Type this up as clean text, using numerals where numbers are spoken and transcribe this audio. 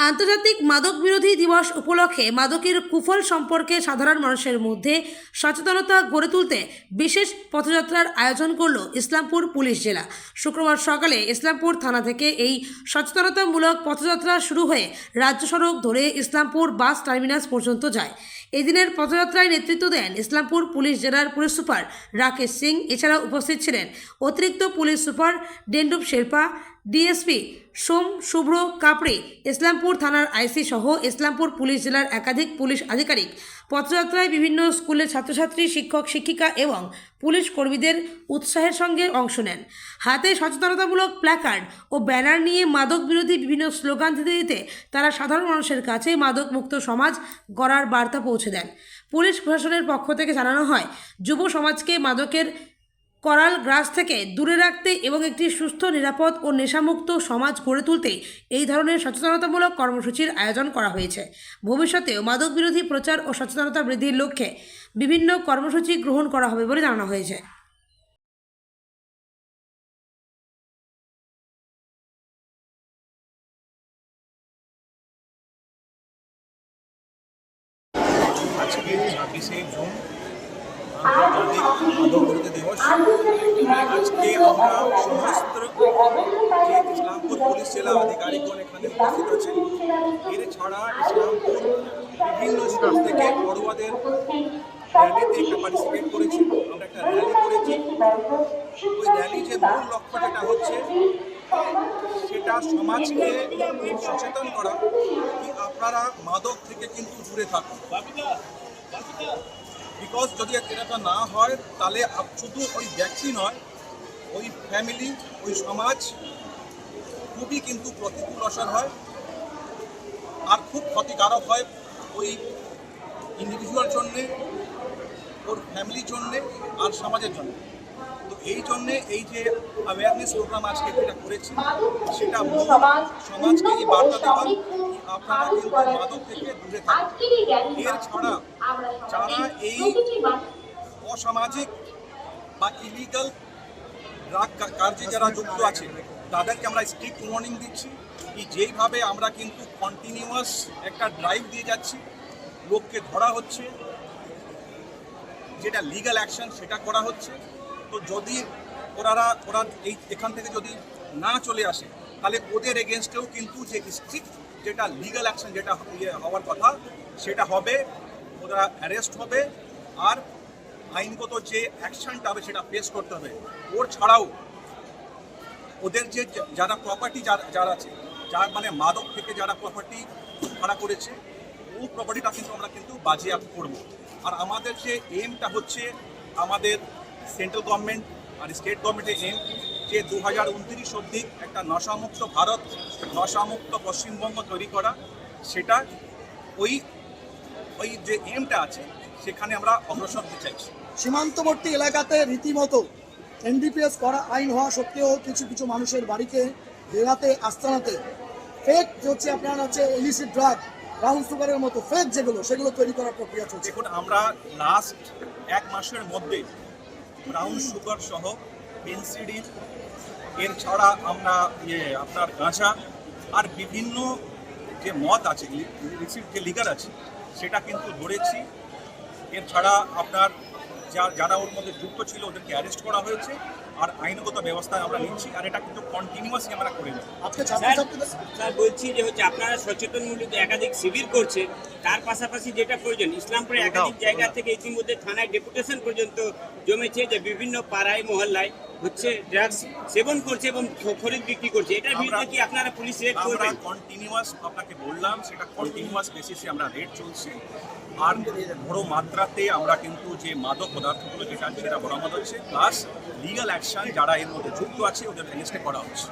আন্তর্জাতিক মাদক বিরোধী দিবস উপলক্ষে মাদকের কুফল সম্পর্কে সাধারণ মানুষের মধ্যে সচেতনতা গড়ে তুলতে বিশেষ পথযাত্রার আয়োজন করল ইসলামপুর পুলিশ জেলা। শুক্রবার সকালে ইসলামপুর থানা থেকে এই সচেতনতামূলক পথযাত্রা শুরু হয়ে রাজ্য সড়ক ধরে ইসলামপুর বাস টার্মিনাস পর্যন্ত যায়। এদিনের পথযাত্রায় নেতৃত্ব দেন ইসলামপুর পুলিশ জেলার পুলিশ সুপার রাকেশ সিং। এছাড়া উপস্থিত ছিলেন অতিরিক্ত police super Dendup Sherpa, DSP সোম শুভ্র কাপড়ে, ইসলামপুর থানার আইসি সহ ইসলামপুর পুলিশ জেলার একাধিক পুলিশ আধিকারিক। পথযাত্রায় বিভিন্ন স্কুলের ছাত্রছাত্রী, শিক্ষক শিক্ষিকা এবং পুলিশ কর্মীদের উৎসাহের সঙ্গে অংশ নেন। হাতে সচেতনতামূলক প্ল্যাকার্ড ও ব্যানার নিয়ে মাদক বিরোধী বিভিন্ন স্লোগান দিতে দিতে তারা সাধারণ মানুষের কাছে মাদক মুক্ত সমাজ গড়ার বার্তা পৌঁছে দেন। পুলিশ প্রশাসনের পক্ষ থেকে জানানো হয়, যুব সমাজকে মাদকের করাল গ্রাস থেকে দূরে রাখতে এবং একটি সুস্থ, নিরাপদ ও নেশামুক্ত সমাজ গড়ে তুলতে এই ধরনের সচেতনতামূলক কর্মসূচির আয়োজন করা হয়েছে। ভবিষ্যতেও মাদক বিরোধী প্রচার ও সচেতনতা বৃদ্ধির লক্ষ্যে বিভিন্ন কর্মসূচি গ্রহণ করা হবে বলে জানানো হয়েছে। আজকে 26শে জুন আন্তর্জাতিক মাদক বিরোধী দিবস। আজকে আমরা সমস্ত যে ইসলামপুর পুলিশ জেলা আধিকারিকগণ এখানে উপস্থিত আছেন। এর ছাড়া ইসলামপুর বিভিন্ন স্কুল থেকে পড়ুয়াদের র্যালিতে একটা পার্টিসিপেট করেছি। আমরা একটা র্যালি করেছি। ওই র্যালি যে মূল লক্ষ্য যেটা হচ্ছে, সেটা সমাজকে সচেতন করা কি আপনারা মাদক থেকে কিন্তু দূরে থাকুন। বিকজ যদি এটা না হয় তাহলে শুধু ওই ব্যক্তি নয়, ওই ফ্যামিলি, ওই সমাজ খুবই কিন্তু প্রতিকূল অসর হয় আর খুব ক্ষতিকারক হয় ওই ইন্ডিভিজুয়াল জন্যে, ওর ফ্যামিলির জন্যে আর সমাজের জন্য। তো এই জন্যে এই যে অ্যাওয়ারনেস প্রোগ্রাম আজকে যেটা করেছি, সেটা সমাজকে এই বার্তা দেওয়া আপনারা কিন্তু মাদক থেকে দূরে থাকুন। এর ছাড়া যারা এই অসামাজিক বা ইলিগাল ড্রাগ কার্যে যারা যুক্ত আছে, তাদেরকে আমরা স্ট্রিক্ট ওয়ার্নিং দিচ্ছি কি যেইভাবে আমরা কিন্তু কন্টিনিউয়াস একটা ড্রাইভ দিয়ে যাচ্ছি, লোককে ধরা হচ্ছে, যেটা লিগ্যাল অ্যাকশন সেটা করা হচ্ছে। তো যদি ওরা এখান থেকে যদি না চলে আসে, তাহলে ওদের এগেনস্টেও কিন্তু যে স্ট্রিক্ট যেটা লিগ্যাল অ্যাকশন যেটা হওয়ার কথা সেটা হবে, ওরা অ্যারেস্ট হবে আর আইনগত যে অ্যাকশনটা হবে সেটা ফেস করতে হবে। ওর ছাড়াও ওদের যে যারা প্রপার্টি যারা আছে, যার মানে মাদক থেকে যারা প্রপার্টি ভাড়া করেছে, ও প্রপার্টিটা কিন্তু আমরা কিন্তু বাজেয়াপ্ত করব। আর আমাদের যে এমটা হচ্ছে, আমাদের সেন্ট্রাল গভর্নমেন্ট আর স্টেট গভর্নমেন্টের এম যে 2029 অবধি একটা নশামুক্ত ভারত, নশামুক্ত পশ্চিমবঙ্গ তৈরি করা, সেটা ওই যে এমটা আছে সেখানে আমরা অগ্রসর হতে চাইছি। সীমান্তবর্তী এলাকাতে রীতিমতো এনডিপিএস করা আইন হওয়া সত্ত্বেও কিছু কিছু মানুষের বাড়িতে, বেড়াতে, আস্তানাতে ফেক হচ্ছে আপনার হচ্ছে ইলিসিট ড্রাগ, ব্রাউন সুগারের মতো ফেক সেগুলো তৈরি করার প্রক্রিয়া চলছে। দেখুন, আমরা লাস্ট 1 মাসের মধ্যে ব্রাউন সুগার সহ পেনসিডিন, এর ছাড়া আমরা আপনার গাঁজা আর বিভিন্ন যে মদ আছে, ইলিসিট যে লিগার আছে, সেটা কিন্তু ধরেছি। এর ছাড়া আপনার যারা ওর মধ্যে যুক্ত ছিল ওদেরকে অ্যারেস্ট করা হয়েছে আর আইনগত ব্যবস্থায় আমরা নিচ্ছি। আর এটা কিন্তু কন্টিনিউয়াসলি আমরা করে যাবো। স্যার বলছি যে হচ্ছে আপনারা সচেতনমূলক একাধিক শিবির করছে, তার পাশাপাশি যেটা প্রয়োজন, ইসলামপুরে একাধিক জায়গা থেকে ইতিমধ্যে থানায় ডেপুটেশন পর্যন্ত জমেছে যে বিভিন্ন পাড়ায় মহল্লায় হচ্ছে ড্রাগস সেবন করছে এবং খরিদ বিক্রি করছে। এটার বিরুদ্ধে কি আপনারা পুলিশ রেড করবেন? কন্টিনিউয়াস আপনাকে বললাম, সেটা কন্টিনিউয়াস বেসিসে আমরা রেড চলছে। আর বড় মাত্রাতে আমরা কিন্তু যে মাদক পদার্থগুলো যেটা বরামদ হচ্ছে, প্লাস লিগাল অ্যাকশন যারা এর মধ্যে যুক্ত আছে ওদের এগেইনস্টে করা হচ্ছে।